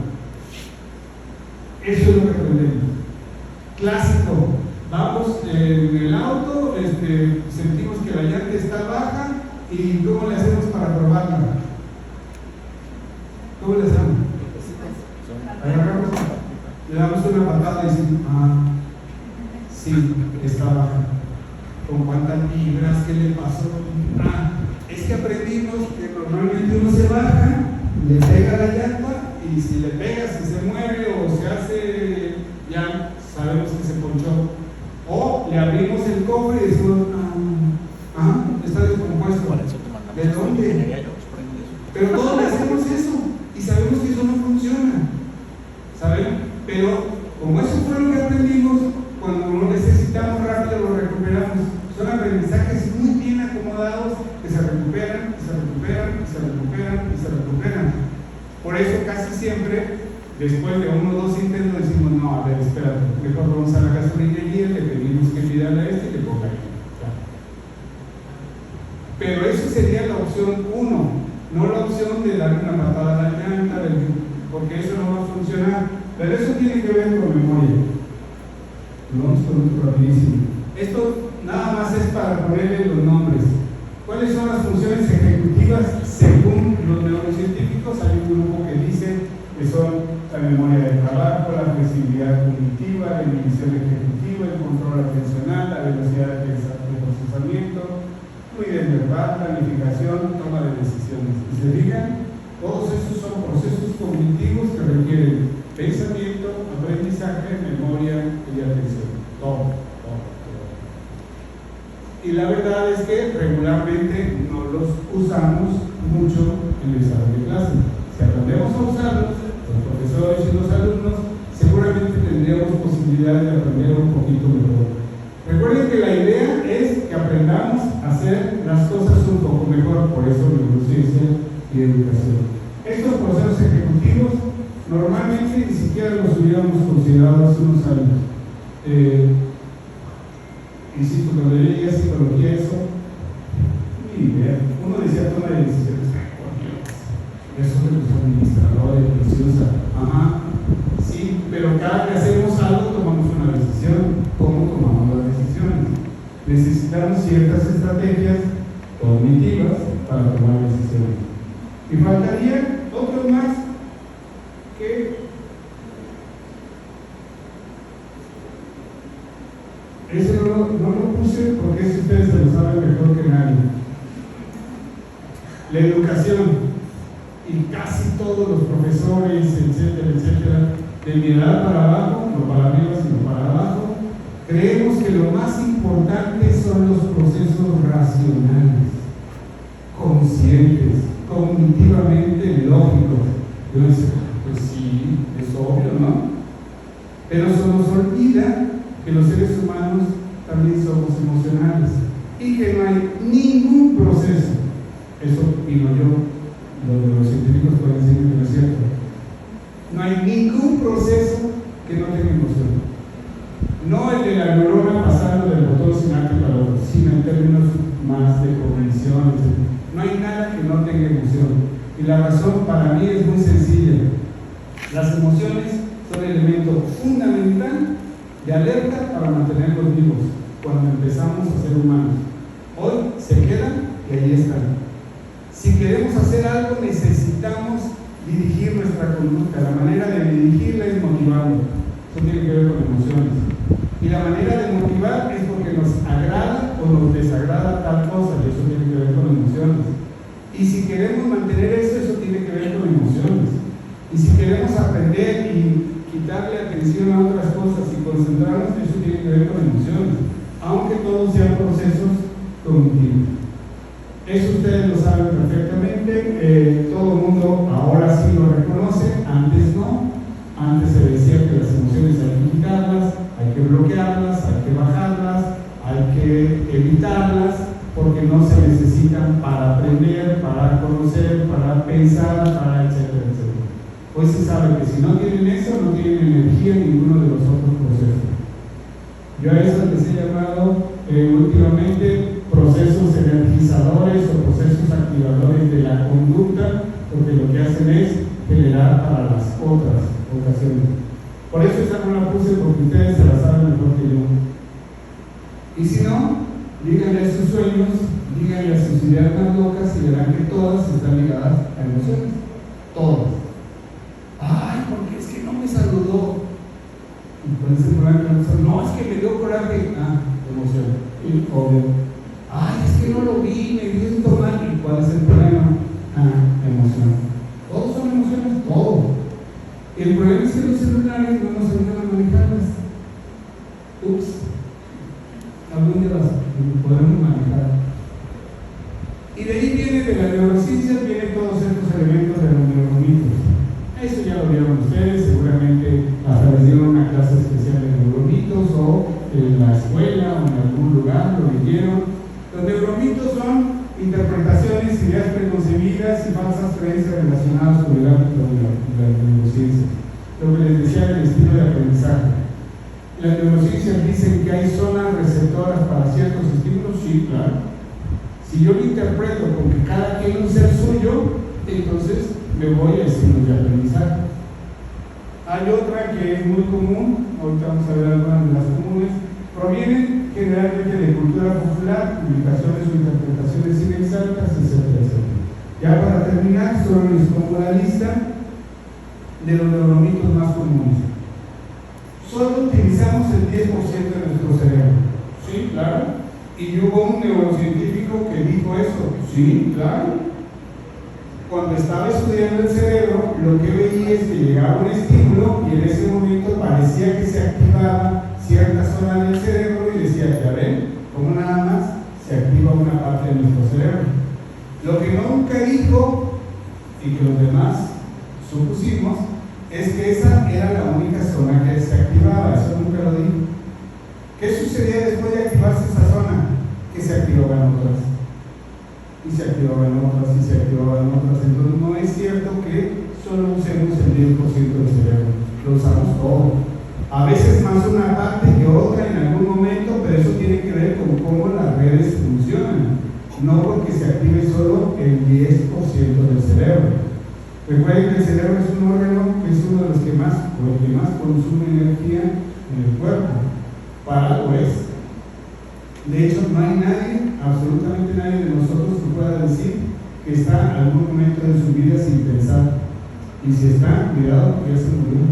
Eso es lo que aprendemos. Clásico. Vamos en el auto, sentimos que la llanta está baja, y ¿cómo le hacemos para probarla? ¿Cómo le hacemos? Agarramos, le damos una patada y decimos: sí, está baja. ¿Con cuántas libras? ¿Qué le pasó? Es que aprendimos que normalmente uno se baja, le pega la llanta, y si le pega, si se mueve o se hace, ya sabemos que se ponchó. ¿De dónde? Pero todos le hacemos eso y sabemos que eso no funciona, ¿saben? Pero como eso fue lo que aprendimos, cuando lo necesitamos rápido lo recuperamos. Son aprendizajes muy bien acomodados que se recuperan, y se recuperan, y se recuperan, y se recuperan. Por eso casi siempre, después de 1 o 2 intentos, decimos, no, a ver, espérate, mejor vamos a la gasolinería, le pedimos que pidale a este y le ponga ahí. Pero eso sería la opción 1, no la opción de darle una patada a la llanta, porque eso no va a funcionar. Pero eso tiene que ver con memoria. Vamos con otro rapidísimo. Esto nada más es para ponerle los nombres. ¿Cuáles son las funciones ejecutivas según los neurocientíficos? Hay un grupo que dice que son la memoria de trabajo, la flexibilidad cognitiva, la inhibición ejecutiva, el control atencional, la velocidad de procesamiento, fluidez verbal, planificación, toma de decisiones. Y se digan, todos esos son procesos cognitivos que requieren pensamiento, aprendizaje, memoria y atención. Todo. Y la verdad es que regularmente no los usamos mucho en el salón de clase. Si aprendemos a usarlos, los profesores y los alumnos, seguramente tendríamos posibilidades de aprender un poquito mejor. Recuerden que la idea es que aprendamos a hacer las cosas un poco mejor, por eso neurociencia y educación. Estos procesos ejecutivos normalmente ni siquiera los hubiéramos considerado hace unos años. Insisto, cuando yo llegué a psicología, eso, ni idea. Uno decía toma de decisiones, eso de los administradores, preciosa. Ajá, sí, pero cada que hacemos algo tomamos una decisión. ¿Cómo tomamos las decisiones? Necesitamos ciertas estrategias cognitivas para tomar decisiones. Y faltaría otro más que ese no lo puse porque ese ustedes se lo saben mejor que nadie. La educación. Y casi todos los profesores, etcétera, de mi edad para abajo, no para arriba sino para abajo, creemos que lo más importante son los procesos racionales, conscientes, cognitivamente lógicos. Yo decía, pues sí, es obvio, ¿no? Pero se nos olvida que los seres humanos también somos emocionales y que no hay ningún proceso, eso opino yo, los científicos pueden decir que no es cierto, no hay ningún proceso que no tenga emoción, no el de la neurona pasando del botón sináptico al otro, sino en términos más de cognición, etc. No hay nada que no tenga emoción, y la razón para mí es muy sencilla. Las emociones son elemento fundamental de alerta para mantenerlos vivos cuando empezamos a ser humanos. Hoy se quedan y ahí están. Si queremos hacer algo, necesitamos dirigir nuestra conducta. La manera de dirigirla es motivando. Eso tiene que ver con emociones. Y la manera de motivar es porque nos agrada o nos desagrada tal cosa, y eso tiene que ver con emociones. Y si queremos mantener eso, eso tiene que ver con emociones. Y si queremos aprender y quitarle atención a otras cosas y concentrarnos, eso tiene que ver con emociones, aunque todos sean procesos cognitivos. Eso ustedes lo saben perfectamente, todo el mundo ahora sí lo reconoce, antes no. Antes se decía que las emociones hay que quitarlas, hay que bloquearlas, hay que bajarlas, hay que evitarlas, porque no se necesitan para aprender, para conocer, para pensar, para etcétera. Hoy se sabe que si no tienen eso, no tienen energía en ninguno de los otros procesos. Yo a eso les he llamado últimamente procesos energizadores o procesos activadores de la conducta, porque lo que hacen es generar para las otras ocasiones. Por eso esa no la puse, porque ustedes se la saben mejor que yo. Y si no, díganle a sus sueños, díganle a sus ideas más locas y verán que todas están ligadas a emociones. Todas. Ay, porque es que no me saludó. Y cuál es el problema que no me saludó. No, es que me dio coraje. Ah, emoción. Y obvio. Ay, es que no lo vi, me dio esto mal. ¿Y cuál es el problema? Ah, emoción. Todos son emociones, todo. Y el problema es que los celulares no nos ayudan a manejarlas. Ups. Algún día las podemos manejar. Y de ahí viene de las neurociencias vienen todos estos elementos de los neuromitos. Eso ya lo vieron ustedes, seguramente hasta les dieron una clase especial de neuromitos o en la escuela o en algún lugar lo leyeron. Los neuromitos son interpretaciones, ideas preconcebidas y falsas creencias relacionadas con el ámbito de la neurociencia. Lo que les decía del estilo de aprendizaje. Las neurociencias dicen que hay zonas receptoras para ciertos estímulos, sí, claro. Si yo lo interpreto con que cada quien usa el suyo, entonces me voy a estilos de aprendizaje. Hay otra que es muy común, ahorita vamos a ver algunas de las comunes, provienen generalmente de cultura popular, publicaciones o interpretaciones inexactas, etcétera, etcétera. Ya para terminar, solo les pongo la lista de los neuromitos más comunes. Solo utilizamos el 10% de nuestro cerebro. Sí, claro. Y hubo un neurocientífico que dijo eso. Sí, claro. Cuando estaba estudiando el cerebro, lo que veía es que llegaba un estímulo y en ese momento parecía que se activaba cierta zona del cerebro y decía, ya ven, como nada más se activa una parte de nuestro cerebro. Lo que nunca dijo y que los demás supusimos es que esa era la única zona que se activaba, eso nunca lo dijo. ¿Qué sucedía después de activarse esa zona? Que se activaban otras. Y se activaban otras, y se activaban otras. Entonces no es cierto que solo usemos el 10% del cerebro, lo usamos todo. A veces más una parte que otra en algún momento, pero eso tiene que ver con cómo las redes funcionan, no porque se active solo el 10% del cerebro. Recuerden que el cerebro es un órgano que es uno de los que más, o el que más consume energía en el cuerpo. Para algo es. De hecho, no hay nadie, absolutamente nadie de nosotros que pueda decir que está en algún momento de su vida sin pensar. Y si está, cuidado, que ya se murió.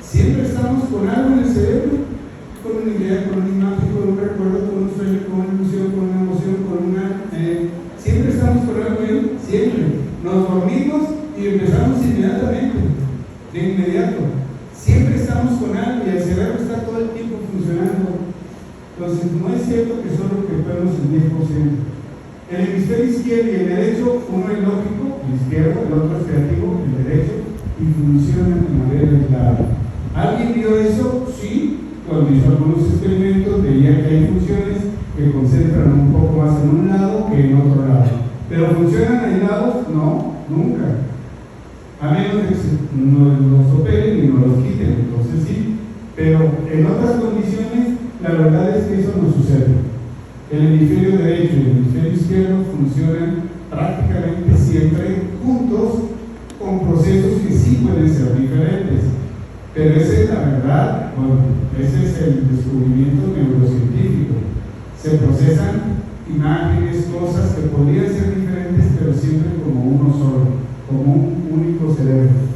Siempre estamos con algo en el cerebro, con una idea, con una imagen, con un recuerdo, con un sueño, con una ilusión, con una emoción, con una... siempre estamos con algo ahí, siempre. Nos dormimos y empezamos inmediatamente, de inmediato. Siempre estamos con algo y el cerebro está todo el tiempo funcionando. Entonces, no es cierto que solo ocupemos el 10%. El hemisferio izquierdo y el derecho, uno es lógico, el izquierdo, el otro es creativo, el derecho, y funcionan de manera aislada. ¿Alguien vio eso? Sí, cuando hizo algunos experimentos veía que hay funciones que concentran un poco más en un lado que en otro lado. ¿Pero funcionan aislados? No, nunca. A menos de que no los operen y no los quiten, entonces sí. Pero en otras condiciones, la verdad es que eso no sucede. El hemisferio derecho y el hemisferio izquierdo funcionan prácticamente siempre juntos, con procesos que sí pueden ser diferentes. Pero esa es la verdad, bueno, ese es el descubrimiento neurocientífico. Se procesan imágenes, cosas que podrían ser diferentes, pero siempre como uno solo, como un único cerebro.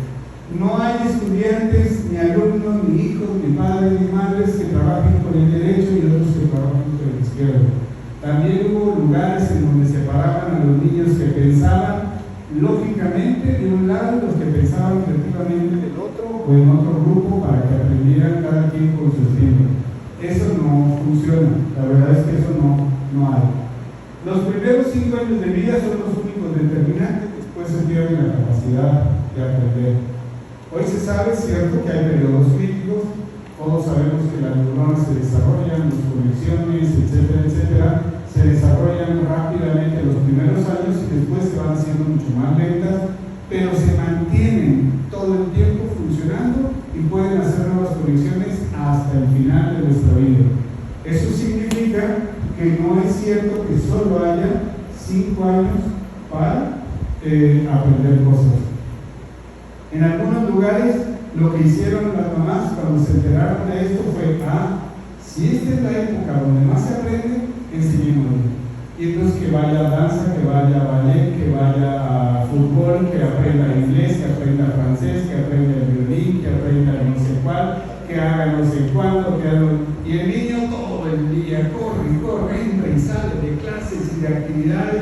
No hay estudiantes, ni alumnos, ni hijos, ni padres, ni madres que trabajen con el derecho y otros que trabajen con el izquierdo. También hubo lugares en donde separaban a los niños que pensaban lógicamente de un lado, los que pensaban creativamente del otro, o en otro grupo para que aprendieran cada quien con su estilo. Eso no funciona, la verdad es que eso no hay. Los primeros 5 años de vida son los únicos determinantes, después se pierde la capacidad de aprender. Hoy se sabe, cierto, que hay periodos críticos, todos sabemos que las neuronas se desarrollan, las conexiones, etcétera, etcétera, se desarrollan rápidamente en los primeros años y después se van haciendo mucho más lentas, pero se mantienen todo el tiempo funcionando y pueden hacer nuevas conexiones hasta el final de nuestra vida. Eso significa que no es cierto que solo haya 5 años para aprender cosas. En algunos lugares lo que hicieron las mamás cuando se enteraron de esto fue, si esta es la época donde más se aprende, enseñémoslo. Y entonces que vaya a danza, que vaya a ballet, que vaya a fútbol, que aprenda inglés, que aprenda francés, que aprenda el violín, que aprenda no sé cuál, que haga no sé cuándo, que haga... Y el niño todo el día corre, entra y sale de clases y de actividades,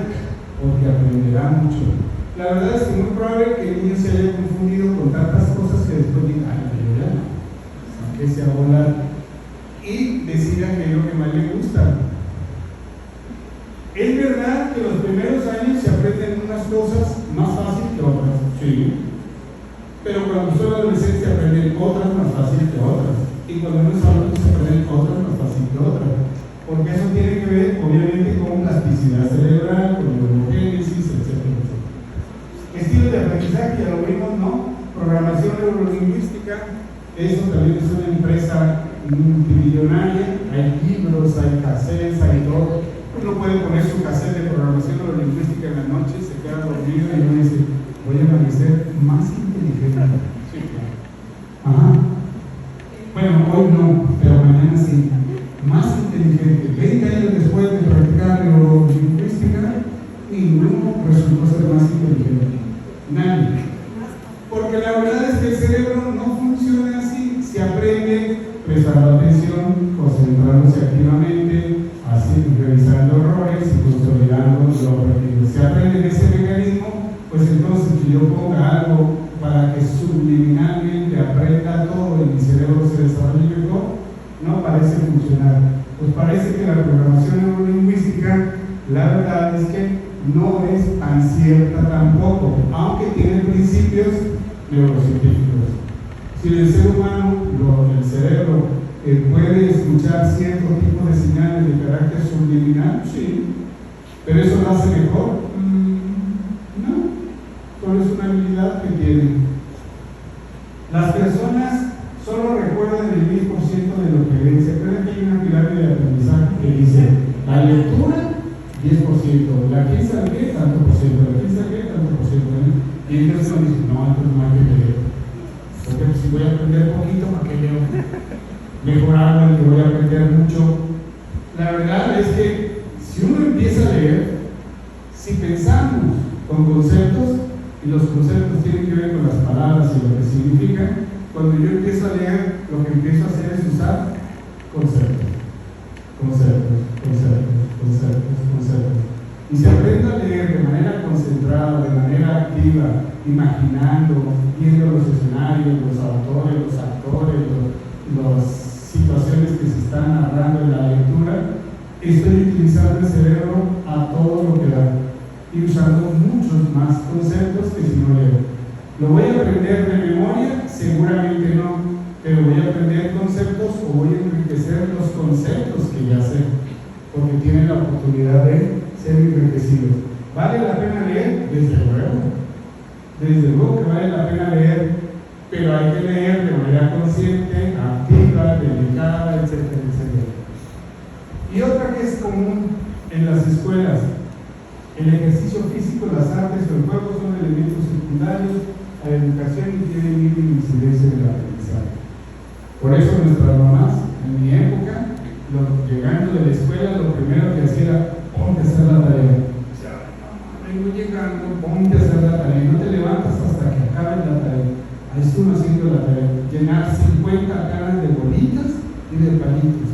porque aprenderá mucho. La verdad es que es muy probable que el niño se haya confundido con tantas cosas que después diga, pero ya no, aunque sea volar, y decida que es lo que más le gusta. Es verdad verdad que los primeros años se aprenden unas cosas más fácil que otras, sí. Pero cuando son adolescentes se aprenden otras más fácil que otras. Y cuando uno es adulto se aprenden otras más fácil que otras. Porque eso tiene que ver, obviamente, con plasticidad cerebral, con neurogénesis, etc. Estilos de aprendizaje, ya lo vimos, ¿no? Programación neurolingüística, eso también es una empresa multimillonaria. Hay libros, hay cassettes, hay todo. Uno puede poner su cassette de programación neurolingüística en la noche, se queda dormido y uno dice, voy a amanecer más inteligente. Sí, claro. Ajá. Bueno, hoy no, pero mañana sí. Más inteligente. 20 años después de practicar neurolingüística, ninguno resultó ser más inteligente. Nadie. Porque la verdad es que el cerebro no funciona así. Se aprende prestando atención, concentrándose activamente, así, revisando errores y consolidando lo aprendido. Se aprende ese mecanismo, pues entonces que yo ponga algo para que subliminalmente aprenda todo y mi cerebro se desarrolle mejor, no parece funcionar. Pues parece que la programación neurolingüística, la verdad es que no es tan cierta tampoco, aunque tiene principios neurocientíficos. Si el ser humano, el cerebro, puede escuchar cierto tipo de señales de carácter subliminal, sí, pero eso lo hace mejor. No, solo es una habilidad que tiene. Las personas solo recuerdan el 10% de lo que ven. ¿Se acuerdan que hay una pirámide de aprendizaje que dice la lectura 10%, la quién sabe qué, tanto por ciento, la quién sabe qué, tanto por ciento? Y entonces uno dice, no, entonces no hay que leer. Porque si voy a aprender poquito, ¿para qué leo? Mejor algo que voy a aprender mucho. La verdad es que si uno empieza a leer, si pensamos con conceptos, y los conceptos tienen que ver con las palabras y lo que significan, cuando yo empiezo a leer, lo que empiezo a hacer es usar conceptos. Y si aprendo a leer de manera concentrada, de manera activa, imaginando, viendo los escenarios, los autores, los actores, las situaciones que se están narrando en la lectura, estoy utilizando el cerebro a todo lo que da y usando muchos más conceptos que si no leo. ¿Lo voy a aprender de memoria? Seguramente no, pero voy a aprender conceptos o voy a enriquecer los conceptos que ya sé, porque tienen la oportunidad de ser enriquecidos. ¿Vale la pena leer? Desde luego que vale la pena leer, pero hay que leer de manera consciente, activa, dedicada, etcétera, etcétera. Y otra que es común en las escuelas, el ejercicio físico, las artes o el juego son elementos secundarios a la educación y tienen mínima incidencia en el aprendizaje. Por eso nuestras mamás, en mi época, llegando de la escuela, lo primero que hacía era ponte a hacer la tarea. O sea, vengo llegando, ponte a hacer la tarea. No te levantas hasta que acabe la tarea. Ahí estuve haciendo la tarea. Llenar 50 caras de bolitas y de palitos.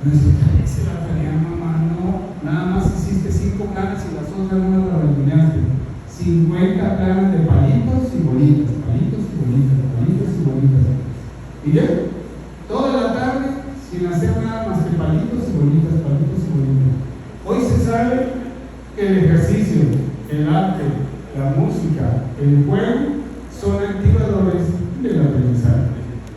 No hice la tarea, mamá, no. Nada más hiciste 5 caras y las otras no las rellenaste. 50 caras de palitos y bolitas, palitos y bolitas, palitos y bolitas. Y ya, toda la tarde, sin hacer nada más que palitos y bolitas, palitos y bolitas. Hoy se sabe que el ejercicio, el arte, la música, el juego son activadores del aprendizaje,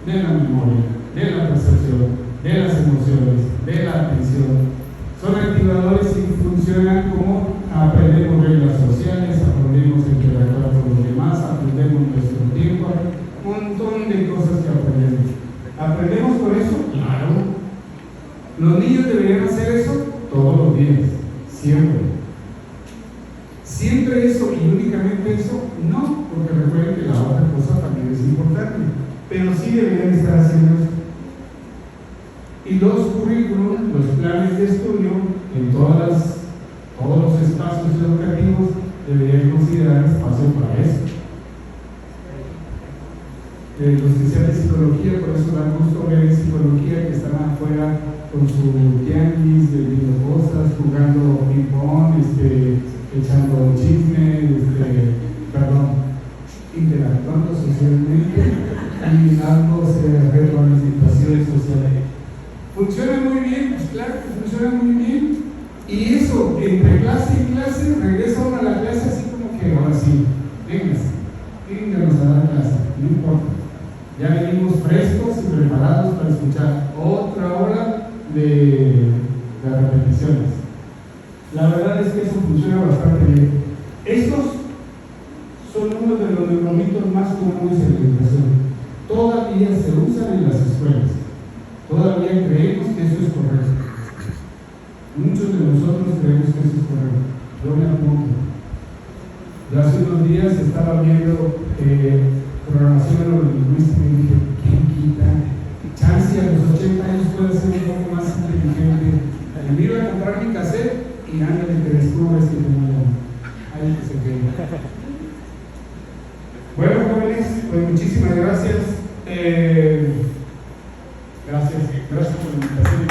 de la memoria, de la percepción, de las emociones, de la atención. Son activadores y funcionan como aprendemos reglas sociales, aprendemos a interactuar con los demás, aprendemos nuestro tiempo, un montón de cosas que aprendemos. ¿Aprendemos con eso? Claro. ¿Los niños deberían hacer eso? Todos los días, siempre. Siempre eso y únicamente eso, no, porque recuerden que la otra cosa también es importante, pero sí deberían estar haciendo eso. Y los currículos, los planes de estudio, en todos los espacios educativos deberían considerar espacio para eso. Los que sean de psicología, por eso dan gusto ver en psicología que están afuera con su tianguis, vendiendo cosas, jugando ping-pong, echando chisme, interactuando socialmente y dándose retroalimentación social. ¿Funciona muy bien? Pues claro que funciona muy bien. Y eso, entre clase y clase, regresa uno a la clase así como que ahora sí, vénganos a dar clase, no importa. Ya venimos frescos y preparados para escuchar otra hora de repeticiones. La verdad es que eso funciona bastante bien. Estos son uno de los neuronitos más comunes en la educación. Todavía se usan en las escuelas. Todavía creemos que eso es correcto. Muchos de nosotros creemos que eso es correcto. Yo me apunto. Yo hace unos días estaba viendo programación neurolingüística y dije, ¿quién quita? Chance a los 80 años puede ser un poco más inteligente. Y me iba a comprar mi cassette y ándale que descubres que tengo ahí que se queda. Bueno, jóvenes, pues muchísimas gracias. Gracias por la invitación.